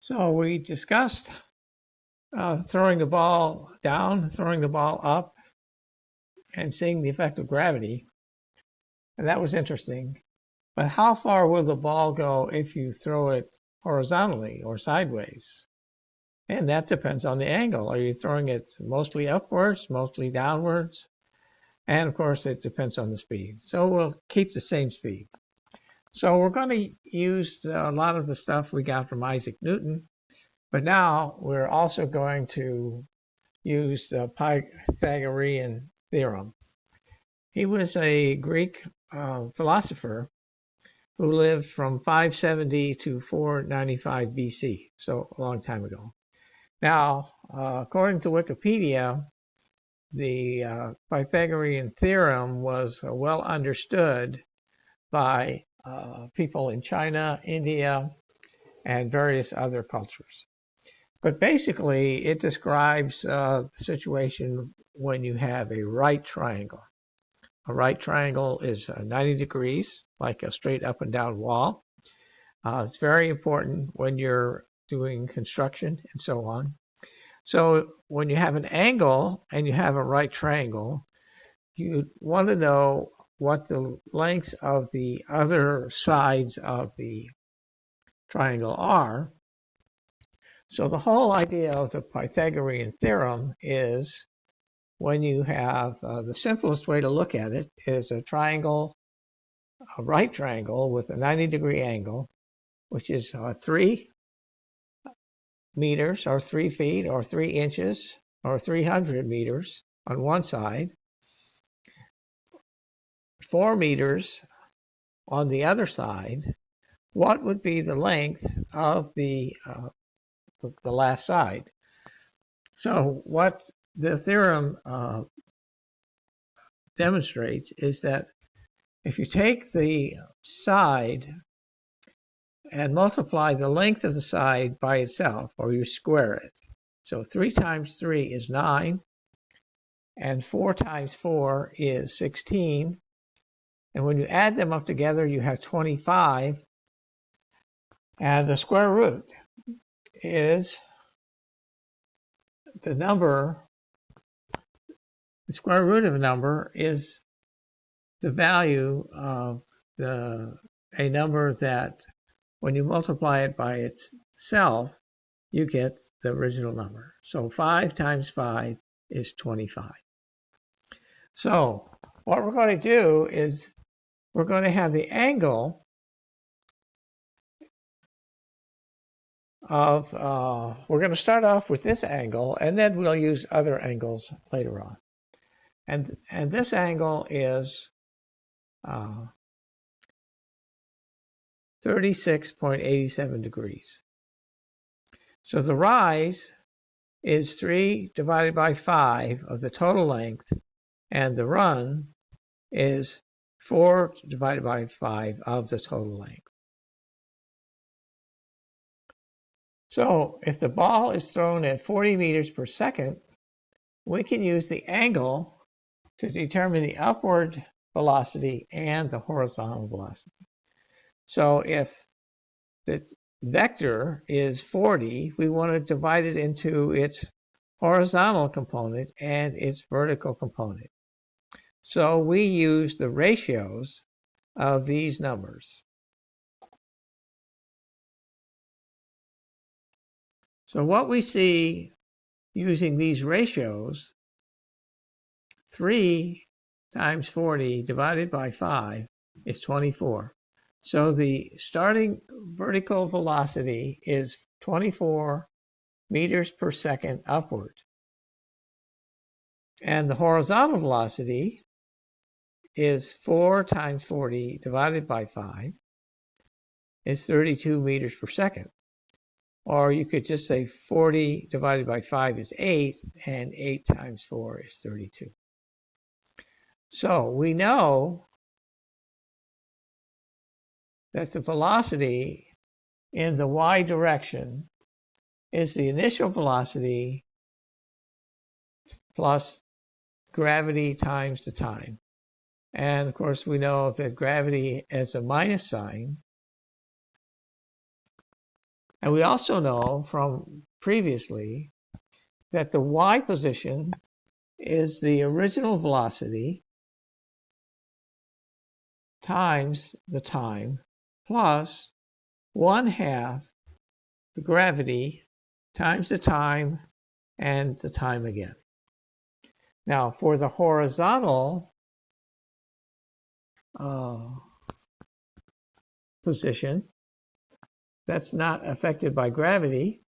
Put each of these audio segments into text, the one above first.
So we discussed throwing the ball down, throwing the ball up, and seeing the effect of gravity. And that was interesting. But how far will the ball go if you throw it horizontally or sideways? And that depends on the angle. Are you throwing it mostly upwards, mostly downwards? And of course, it depends on the speed. So we'll keep the same speed. So we're going to use a lot of the stuff we got from Isaac Newton. But now we're also going to use the Pythagorean theorem. He was a Greek philosopher who lived from 570 to 495 BC, so a long time ago. Now, according to Wikipedia, the Pythagorean theorem was well understood by people in China, India, and various other cultures. But basically, it describes the situation when you have a right triangle. A right triangle is 90 degrees, like a straight up and down wall. It's very important when you're doing construction and so on. So when you have an angle and you have a right triangle, you want to know what the lengths of the other sides of the triangle are. So the whole idea of the Pythagorean theorem is when you have the simplest way to look at it is a triangle, a right triangle with a 90-degree angle, which is 3 meters or 3 feet or 3 inches or 300 meters on one side, 4 meters on the other side. What would be the length of the last side? So what the theorem demonstrates is that if you take the side and multiply the length of the side by itself, or you square it. So 3 times 3 is 9, and 4 times 4 is 16. And when you add them up together, you have 25. And the square root is the number, the square root of a number is the value of a number that when you multiply it by itself, you get the original number. So 5 times 5 is 25. So what we're going to do is we're going to have the angle of, we're going to start off with this angle, and then we'll use other angles later on. And this angle is 36.87 degrees. So the rise is 3 divided by 5 of the total length, and the run is 4 divided by 5 of the total length. So if the ball is thrown at 40 meters per second, we can use the angle to determine the upward velocity and the horizontal velocity. So if the vector is 40, we want to divide it into its horizontal component and its vertical component. So we use the ratios of these numbers. So what we see using these ratios, 3 times 40 divided by 5 is 24. So the starting vertical velocity is 24 meters per second upward. And the horizontal velocity is 4 times 40 divided by 5 is 32 meters per second. Or you could just say 40 divided by 5 is 8, and 8 times 4 is 32. So we know that the velocity in the y direction is the initial velocity plus gravity times the time. And of course, we know that gravity has a minus sign. And we also know from previously that the y position is the original velocity times the time plus 1/2 the gravity times the time and the time again. Now for the horizontal position, that's not affected by gravity.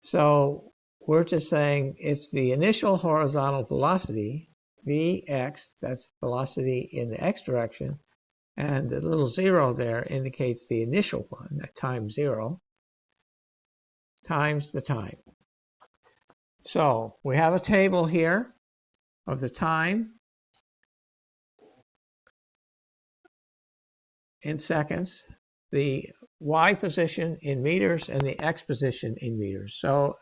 So we're just saying it's the initial horizontal velocity, Vx, that's velocity in the x direction, and the little zero there indicates the initial one, at time 0, times the time. So we have a table here of the time in seconds, the y position in meters, and the x position in meters. So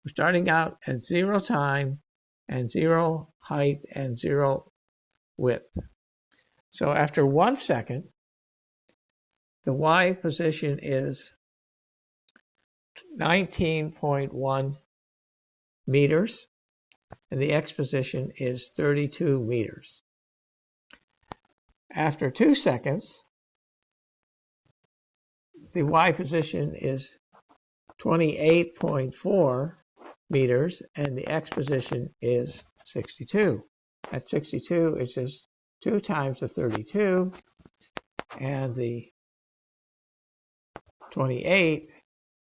we're starting out at 0 time and 0 height and 0 width. So after 1 second, the y position is 19.1 meters, and the x position is 32 meters. After 2 seconds, the y position is 28.4 meters, and the x position is 62. At 62, it's just 2 times the 32, and the 28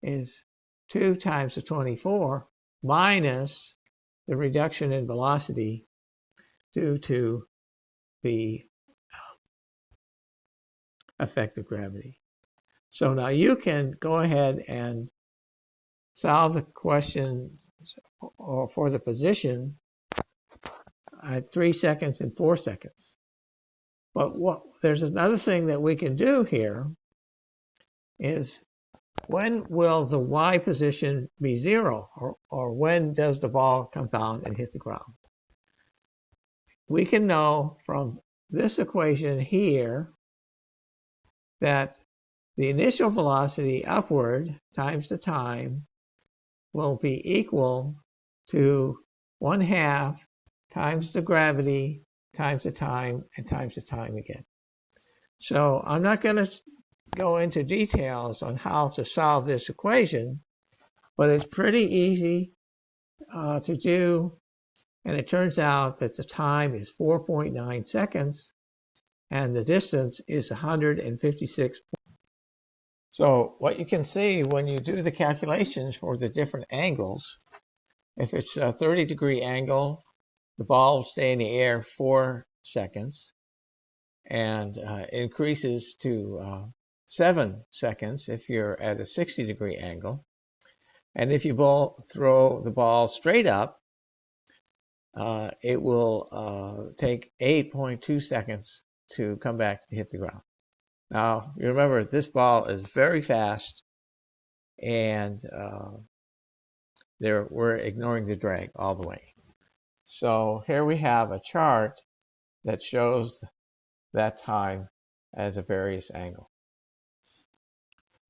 is 2 times the 24 minus the reduction in velocity due to the effect of gravity. So now you can go ahead and solve the question for the position at 3 seconds and 4 seconds. But there's another thing that we can do here is, when will the y position be 0, or when does the ball come down and hit the ground? We can know from this equation here that the initial velocity upward times the time will be equal to 1/2 times the gravity times the time and times the time again. So I'm not going to go into details on how to solve this equation, but it's pretty easy to do, and it turns out that the time is 4.9 seconds and the distance is 156. So what you can see when you do the calculations for the different angles, if it's a 30-degree angle, the ball will stay in the air 4 seconds, and increases to 7 seconds if you're at a 60-degree angle. And if you throw the ball straight up, it will take 8.2 seconds to come back to hit the ground. Now, you remember, this ball is very fast, and we're ignoring the drag all the way. So here we have a chart that shows that time at a various angle.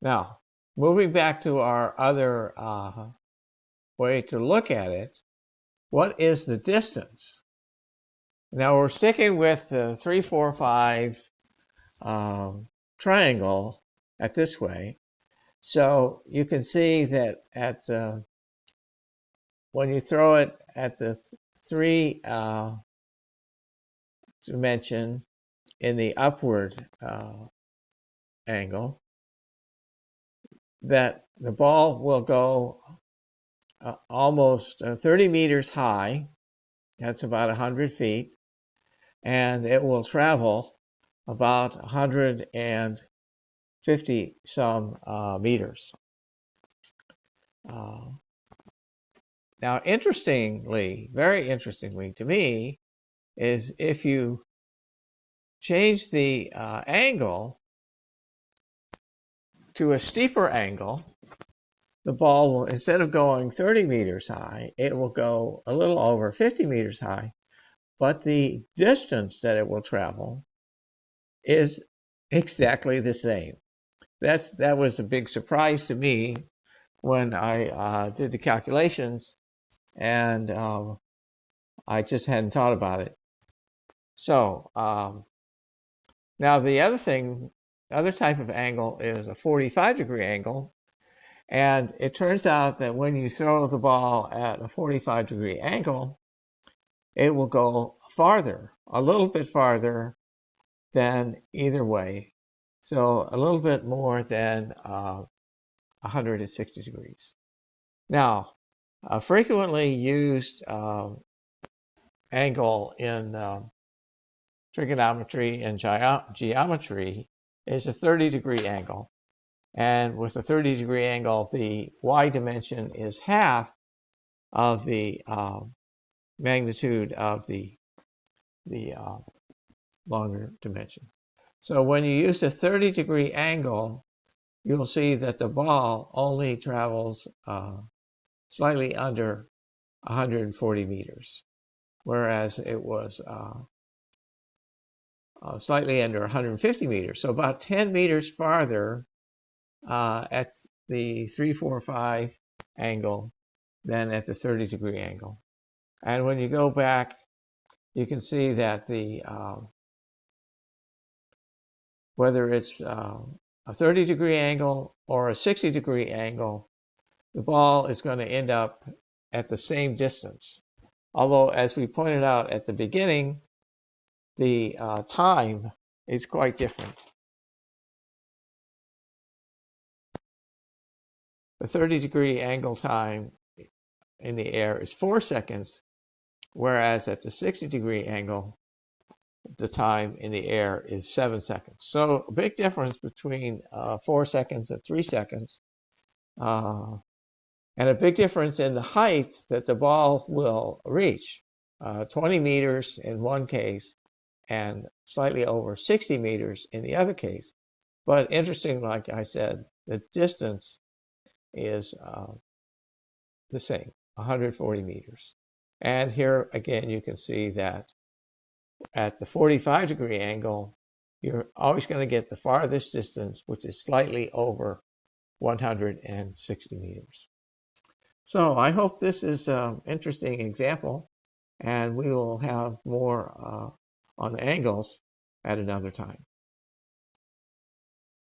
Now, moving back to our other way to look at it, what is the distance? Now we're sticking with the 3, 4, 5 triangle at this way. So you can see that at when you throw it at the 3 dimension in the upward angle, that the ball will go almost 30 meters high. That's about 100 feet. And it will travel about 150 some meters. Now, interestingly, very interestingly to me, is if you change the angle to a steeper angle, the ball will, instead of going 30 meters high, it will go a little over 50 meters high, but the distance that it will travel is exactly the same. that was a big surprise to me when I did the calculations, and I just hadn't thought about it. So now the other type of angle is a 45-degree angle, and it turns out that when you throw the ball at a 45-degree angle, it will go farther, a little bit farther than either way. So a little bit more than 160 degrees. Now, a frequently used angle in trigonometry and geometry is a 30-degree angle. And with a 30-degree angle, the y dimension is half of the magnitude of the longer dimension. So when you use a 30-degree angle, you'll see that the ball only travels slightly under 140 meters, whereas it was slightly under 150 meters. So about 10 meters farther at the 345 angle than at the 30-degree angle. And when you go back, you can see that the whether it's a 30-degree angle or a 60-degree angle, the ball is going to end up at the same distance. Although, as we pointed out at the beginning, the time is quite different. The 30-degree angle time in the air is 4 seconds, whereas at the 60-degree angle, the time in the air is 7 seconds. So a big difference between 4 seconds and 3 seconds, and a big difference in the height that the ball will reach. 20 meters in one case and slightly over 60 meters in the other case. But interesting, like I said, the distance is the same, 140 meters. And here again, you can see that at the 45-degree angle, you're always going to get the farthest distance, which is slightly over 160 meters. So I hope this is an interesting example, and we will have more on angles at another time.